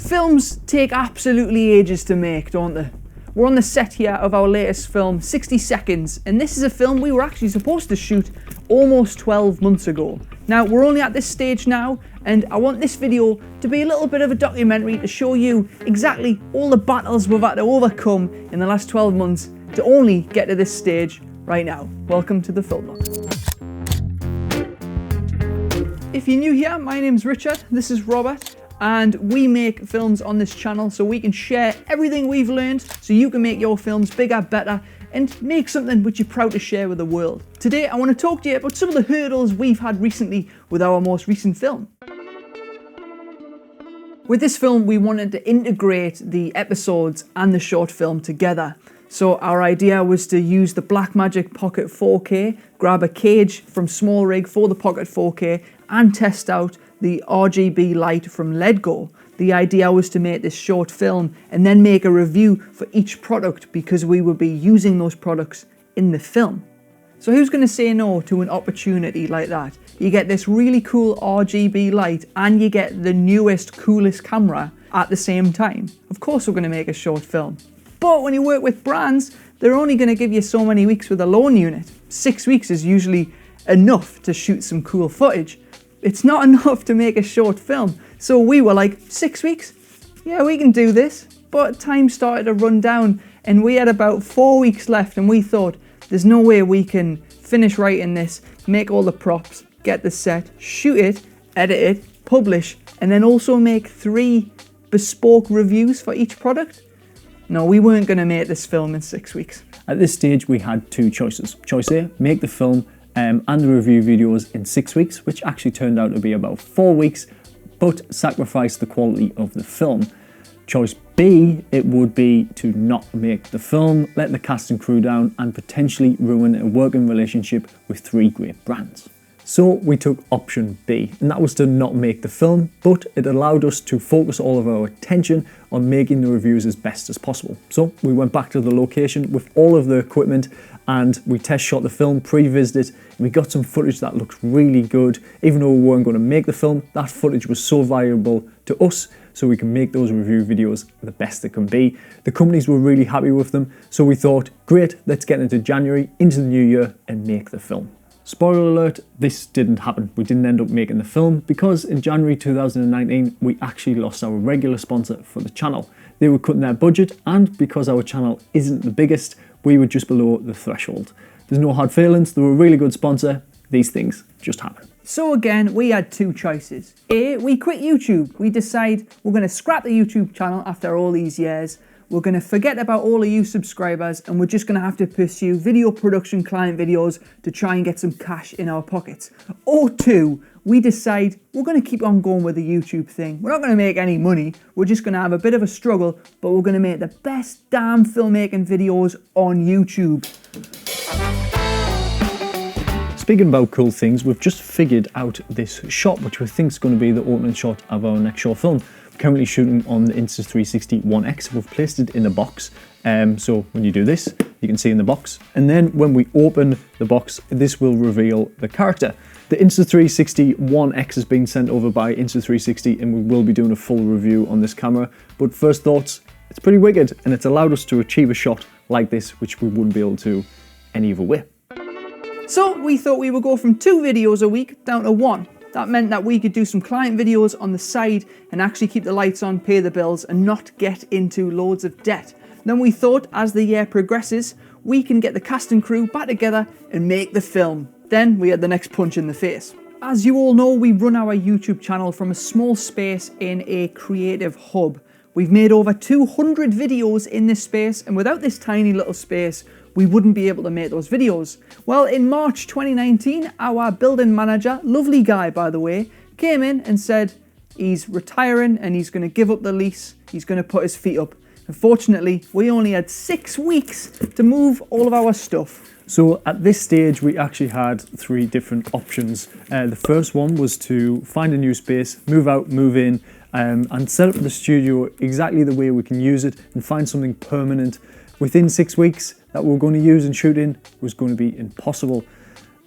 Films take absolutely ages to make, don't they? We're on the set here of our latest film, 60 Seconds, and this is a film we were actually supposed to shoot almost 12 months ago. Now, we're only at this stage now, and I want this video to be a little bit of a documentary to show you exactly all the battles we've had to overcome in the last 12 months to only get to this stage right now. Welcome to the Film Log. If you're new here, my name's Richard, this is Robert, and we make films on this channel so we can share everything we've learned so you can make your films bigger, better, and make something which you're proud to share with the world. Today, I want to talk to you about some of the hurdles we've had recently with our most recent film. With this film, we wanted to integrate the episodes and the short film together. So our idea was to use the Blackmagic Pocket 4K, grab a cage from Small Rig for the Pocket 4K, and test out the RGB light from Ledgo. The idea was to make this short film and then make a review for each product because we would be using those products in the film. So who's going to say no to an opportunity like that? You get this really cool RGB light and you get the newest, coolest camera at the same time. Of course we're going to make a short film. But when you work with brands, they're only going to give you so many weeks with a loan unit. 6 weeks is usually enough to shoot some cool footage. It's not enough to make a short film. So we were like, 6 weeks? Yeah, we can do this. But time started to run down and we had about 4 weeks left and we thought, there's no way we can finish writing this, make all the props, get the set, shoot it, edit it, publish, and then also make 3 bespoke reviews for each product. No, we weren't going to make this film in 6 weeks. At this stage, we had 2 choices. Choice A, make the film and the review videos in 6 weeks, which actually turned out to be about 4 weeks, but sacrifice the quality of the film. Choice B, it would be to not make the film, let the cast and crew down, and potentially ruin a working relationship with 3 great brands. So we took option B, and that was to not make the film, but it allowed us to focus all of our attention on making the reviews as best as possible. So we went back to the location with all of the equipment and we test shot the film, pre-visited, and we got some footage that looked really good. Even though we weren't going to make the film, that footage was so valuable to us so we can make those review videos the best they can be. The companies were really happy with them, so we thought, great, let's get into January, into the new year, and make the film. Spoiler alert, this didn't happen. We didn't end up making the film because in January 2019, we actually lost our regular sponsor for the channel. They were cutting their budget, and because our channel isn't the biggest, we were just below the threshold. There's no hard feelings, they were a really good sponsor. These things just happen. So again, we had 2 choices. A, we quit YouTube. We decide we're going to scrap the YouTube channel after all these years. We're going to forget about all of you subscribers and we're just going to have to pursue video production client videos to try and get some cash in our pockets. Or 2, we decide we're going to keep on going with the YouTube thing. We're not going to make any money. We're just going to have a bit of a struggle, but we're going to make the best damn filmmaking videos on YouTube. Speaking about cool things, we've just figured out this shot, which we think is going to be the opening shot of our next short film. We're currently shooting on the Insta360 One X. We've placed it in a box. So when you do this, you can see in the box. And then when we open the box, this will reveal the character. The Insta360 One X has been sent over by Insta360 and we will be doing a full review on this camera. But first thoughts, it's pretty wicked and it's allowed us to achieve a shot like this, which we wouldn't be able to any other way. So we thought we would go from 2 videos a week down to 1. That meant that we could do some client videos on the side and actually keep the lights on, pay the bills, and not get into loads of debt. Then we thought as the year progresses, we can get the cast and crew back together and make the film. Then we had the next punch in the face. As you all know, we run our YouTube channel from a small space in a creative hub. We've made over 200 videos in this space, and without this tiny little space, we wouldn't be able to make those videos. Well, in March 2019, our building manager, lovely guy by the way, came in and said he's retiring and he's going to give up the lease, he's going to put his feet up. Unfortunately, we only had 6 weeks to move all of our stuff. So at this stage, we actually had 3 different options. The first one was to find a new space, move out, move in, and set up the studio exactly the way we can use it and find something permanent. Within 6 weeks that we're going to use and shoot in was going to be impossible.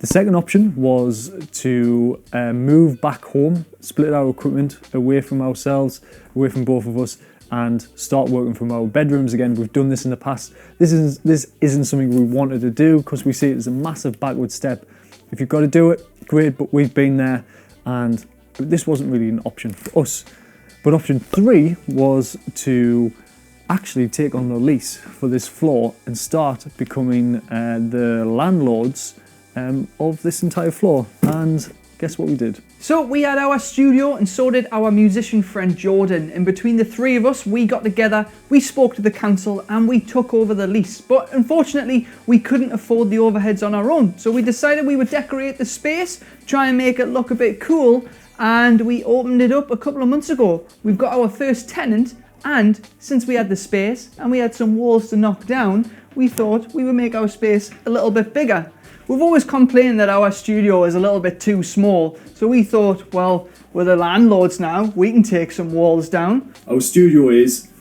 The second option was to move back home, split our equipment away from ourselves, away from both of us, and start working from our bedrooms again. We've done this in the past. This isn't something we wanted to do because we see it as a massive backward step. If you've got to do it, great, but we've been there and this wasn't really an option for us. But option 3 was to actually take on the lease for this floor and start becoming the landlords of this entire floor. And guess what we did? So we had our studio and so did our musician friend Jordan, and between the three of us we got together, we spoke to the council and we took over the lease. But unfortunately we couldn't afford the overheads on our own, so we decided we would decorate the space, try and make it look a bit cool, and we opened it up a couple of months ago. We've got our first tenant, and since we had the space and we had some walls to knock down, we thought we would make our space a little bit bigger. We've always complained that our studio is a little bit too small, so we thought, well, we're the landlords now, we can take some walls down. Our studio is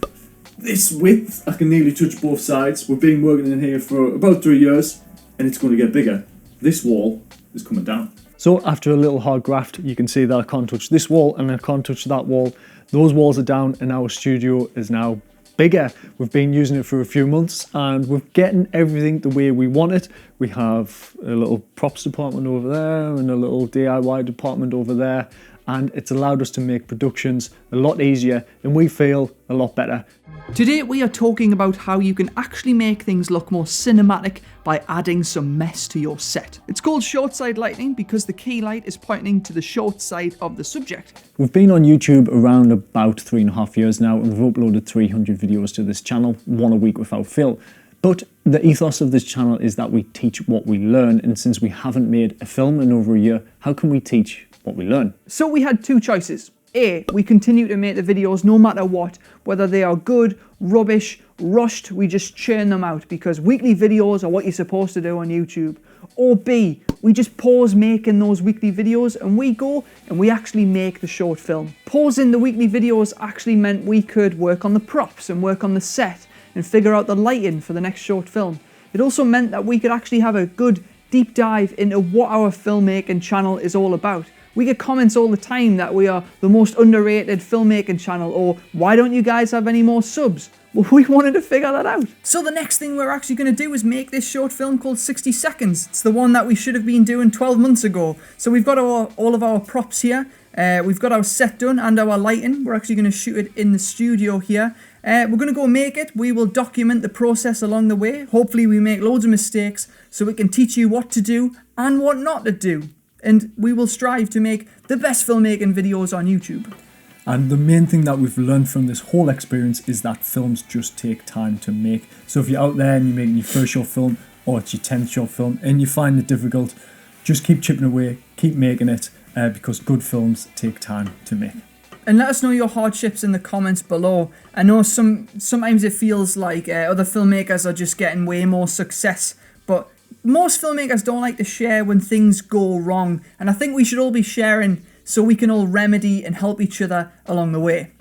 this width, I can nearly touch both sides. We've been working in here for about 3 years and it's going to get bigger. This wall is coming down. So after a little hard graft, you can see that I can't touch this wall and I can't touch that wall. Those walls are down and our studio is now bigger. We've been using it for a few months and we're getting everything the way we want it. We have a little props department over there and a little DIY department over there, and it's allowed us to make productions a lot easier and we feel a lot better. Today we are talking about how you can actually make things look more cinematic by adding some mess to your set. It's called short side lighting because the key light is pointing to the short side of the subject. We've been on YouTube around about 3.5 years now and we've uploaded 300 videos to this channel, 1 a week without fail. But the ethos of this channel is that we teach what we learn, and since we haven't made a film in over a year, how can we teach what we learn? So we had two choices. A, we continue to make the videos no matter what, whether they are good, rubbish, rushed, we just churn them out because weekly videos are what you're supposed to do on YouTube. Or B, we just pause making those weekly videos and we go and we actually make the short film. Pausing the weekly videos actually meant we could work on the props and work on the set and figure out the lighting for the next short film. It also meant that we could actually have a good deep dive into what our filmmaking channel is all about. We get comments all the time that we are the most underrated filmmaking channel, or why don't you guys have any more subs? Well, we wanted to figure that out. So the next thing we're actually going to do is make this short film called 60 Seconds. It's the one that we should have been doing 12 months ago. So we've got all of our props here. We've got our set done and our lighting. We're actually going to shoot it in the studio here. We're going to go make it. We will document the process along the way. Hopefully we make loads of mistakes so we can teach you what to do and what not to do. And we will strive to make the best filmmaking videos on YouTube. And the main thing that we've learned from this whole experience is that films just take time to make. So if you're out there and you're making your first short film or it's your 10th short film and you find it difficult, just keep chipping away, keep making it, because good films take time to make. And let us know your hardships in the comments below. I know sometimes it feels like other filmmakers are just getting way more success, but most filmmakers don't like to share when things go wrong. And I think we should all be sharing so we can all remedy and help each other along the way.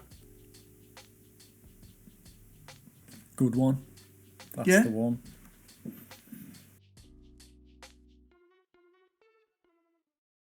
Good one. That's Yeah? the one.